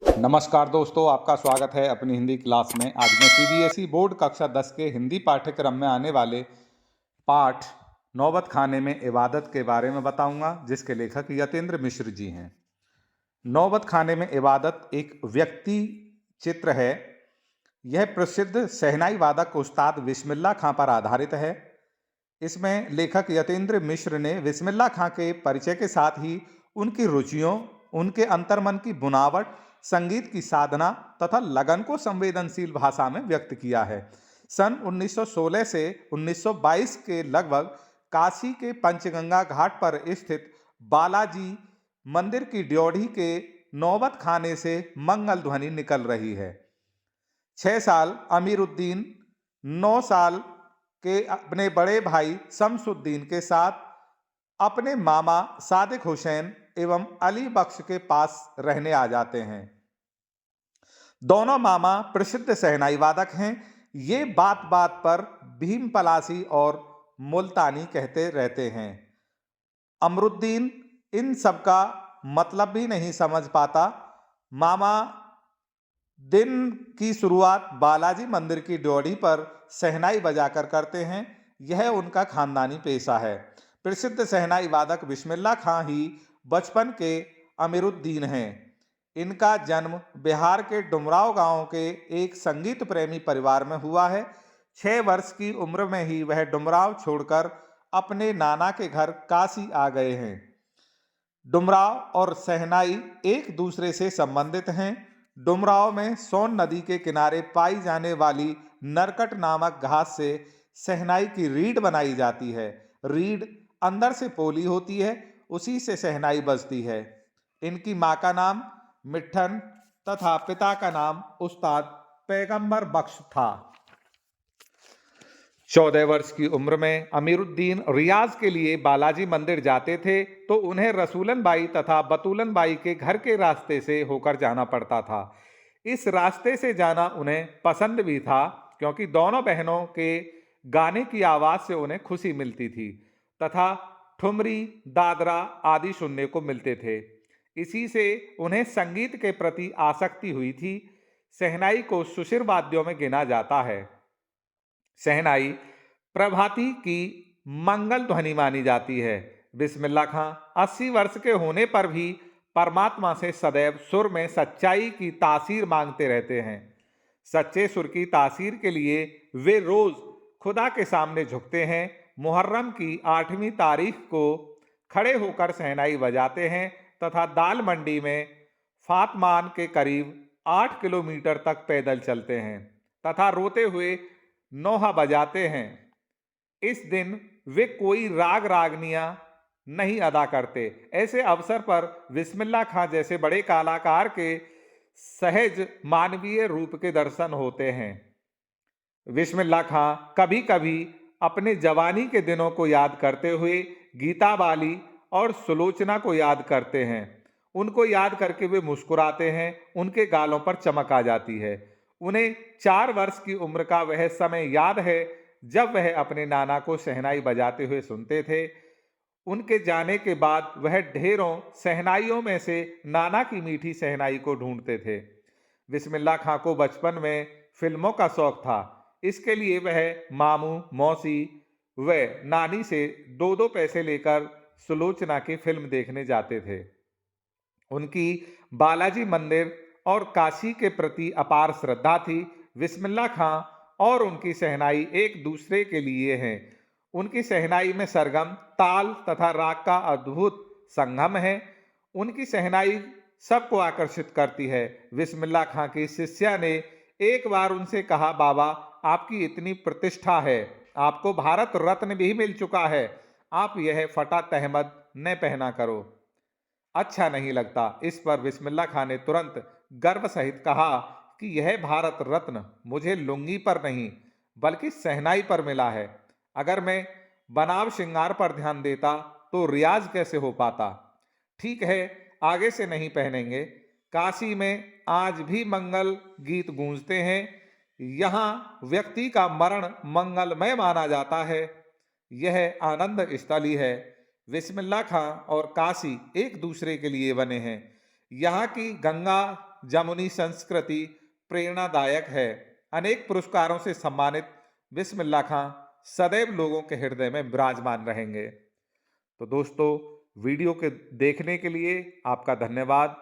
नमस्कार दोस्तों, आपका स्वागत है अपनी हिंदी क्लास में। आज मैं सीबीएसई बोर्ड कक्षा 10 के हिंदी पाठ्यक्रम में आने वाले पाठ नौबत खाने में इबादत के बारे में बताऊंगा, जिसके लेखक यतेंद्र मिश्र जी हैं। नौबत खाने में इबादत एक व्यक्ति चित्र है। यह प्रसिद्ध शहनाई वादक उस्ताद बिस्मिल्लाह खां पर आधारित है। इसमें लेखक यतेंद्र मिश्र ने बिस्मिल्लाह खां के परिचय के साथ ही उनकी रुचियों, उनके अंतर्मन की बुनावट, संगीत की साधना तथा लगन को संवेदनशील भाषा में व्यक्त किया है। सन 1916 से 1922 के लगभग काशी के पंचगंगा घाट पर स्थित बालाजी मंदिर की ड्योढ़ी के नौबत खाने से मंगल ध्वनि निकल रही है। 6 साल अमीरुद्दीन, 9 साल के अपने बड़े भाई शमसुद्दीन के साथ अपने मामा सादिक हुसैन एवं अली बख्श के पास रहने आ जाते हैं। दोनों मामा प्रसिद्ध शहनाई वादक हैं। ये बात बात पर भीम पलासी और मुल्तानी कहते रहते हैं। अमरुद्दीन इन सब का मतलब भी नहीं समझ पाता। मामा दिन की शुरुआत बालाजी मंदिर की ड्योढ़ी पर शहनाई बजाकर करते हैं। यह उनका खानदानी पेशा है। प्रसिद्ध शहनाई वादक बिस्मिल्लाह खां ही बचपन के अमीरुद्दीन हैं। इनका जन्म बिहार के डुमराव गांव के एक संगीत प्रेमी परिवार में हुआ है। 6 वर्ष की उम्र में ही वह डुमराव छोड़कर अपने नाना के घर काशी आ गए हैं। डुमराव और शहनाई एक दूसरे से संबंधित हैं। डुमराव में सोन नदी के किनारे पाई जाने वाली नरकट नामक घास से शहनाई की रीड बनाई जाती है। रीड अंदर से पोली होती है, उसी से शहनाई बजती है। इनकी माँ का नाम मिट्ठन तथा पिता का नाम उस्ताद पैगंबर बख्श था। 14 वर्ष की उम्र में अमीरुद्दीन रियाज के लिए बालाजी मंदिर जाते थे तो उन्हें रसूलन बाई तथा बतूलन बाई के घर के रास्ते से होकर जाना पड़ता था। इस रास्ते से जाना उन्हें पसंद भी था, क्योंकि दोनों बहनों के गाने की आवाज़ से उन्हें खुशी मिलती थी तथा ठुमरी, दादरा आदि सुनने को मिलते थे। इसी से उन्हें संगीत के प्रति आसक्ति हुई थी। शहनाई को सुशिर वाद्यों में गिना जाता है। शहनाई प्रभाती की मंगल ध्वनि मानी जाती है। बिस्मिल्लाह खां 80 वर्ष के होने पर भी परमात्मा से सदैव सुर में सच्चाई की तासीर मांगते रहते हैं। सच्चे सुर की तासीर के लिए वे रोज खुदा के सामने झुकते हैं। मुहर्रम की 8वीं तारीख को खड़े होकर शहनाई बजाते हैं तथा दाल मंडी में फातमान के करीब 8 किलोमीटर तक पैदल चलते हैं तथा रोते हुए नोहा बजाते हैं। इस दिन वे कोई राग रागनियां नहीं अदा करते। ऐसे अवसर पर बिस्मिल्लाह खां जैसे बड़े कलाकार के सहज मानवीय रूप के दर्शन होते हैं। बिस्मिल्लाह खां कभी कभी अपने जवानी के दिनों को याद करते हुए गीता बाली और सुलोचना को याद करते हैं। उनको याद करके वे मुस्कुराते हैं। उनके गालों पर चमक आ जाती है। उन्हें 4 वर्ष की उम्र का वह समय याद है जब वह अपने नाना को शहनाई बजाते हुए सुनते थे। उनके जाने के बाद वह ढेरों शहनाइयों में से नाना की मीठी शहनाई को ढूंढते थे। बिस्मिल्लाह खां को बचपन में फिल्मों का शौक था। इसके लिए वह मामू, मौसी व नानी से 2-2 पैसे लेकर सुलोचना की फिल्म देखने जाते थे। उनकी बालाजी मंदिर और काशी के प्रति अपार श्रद्धा थी। बिस्मिल्लाह खां और उनकी शहनाई एक दूसरे के लिए हैं। उनकी शहनाई में सरगम, ताल तथा राग का अद्भुत संगम है। उनकी शहनाई सबको आकर्षित करती है। बिस्मिल्लाह खां की शिष्या ने एक बार उनसे कहा, बाबा आपकी इतनी प्रतिष्ठा है, आपको भारत रत्न भी मिल चुका है, आप यह फटा तहमद न पहना करो, अच्छा नहीं लगता। इस पर बिस्मिल्लाह खां ने तुरंत गर्व सहित कहा कि यह भारत रत्न मुझे लुंगी पर नहीं बल्कि शहनाई पर मिला है। अगर मैं बनाव श्रृंगार पर ध्यान देता तो रियाज कैसे हो पाता। ठीक है, आगे से नहीं पहनेंगे। काशी में आज भी मंगल गीत गूंजते हैं। यहाँ व्यक्ति का मरण मंगलमय माना जाता है। यह आनंद स्थली है। बिस्मिल्लाह खां और काशी एक दूसरे के लिए बने हैं। यहाँ की गंगा जमुनी संस्कृति प्रेरणादायक है। अनेक पुरस्कारों से सम्मानित बिस्मिल्लाह खां सदैव लोगों के हृदय में विराजमान रहेंगे। तो दोस्तों, वीडियो के देखने के लिए आपका धन्यवाद।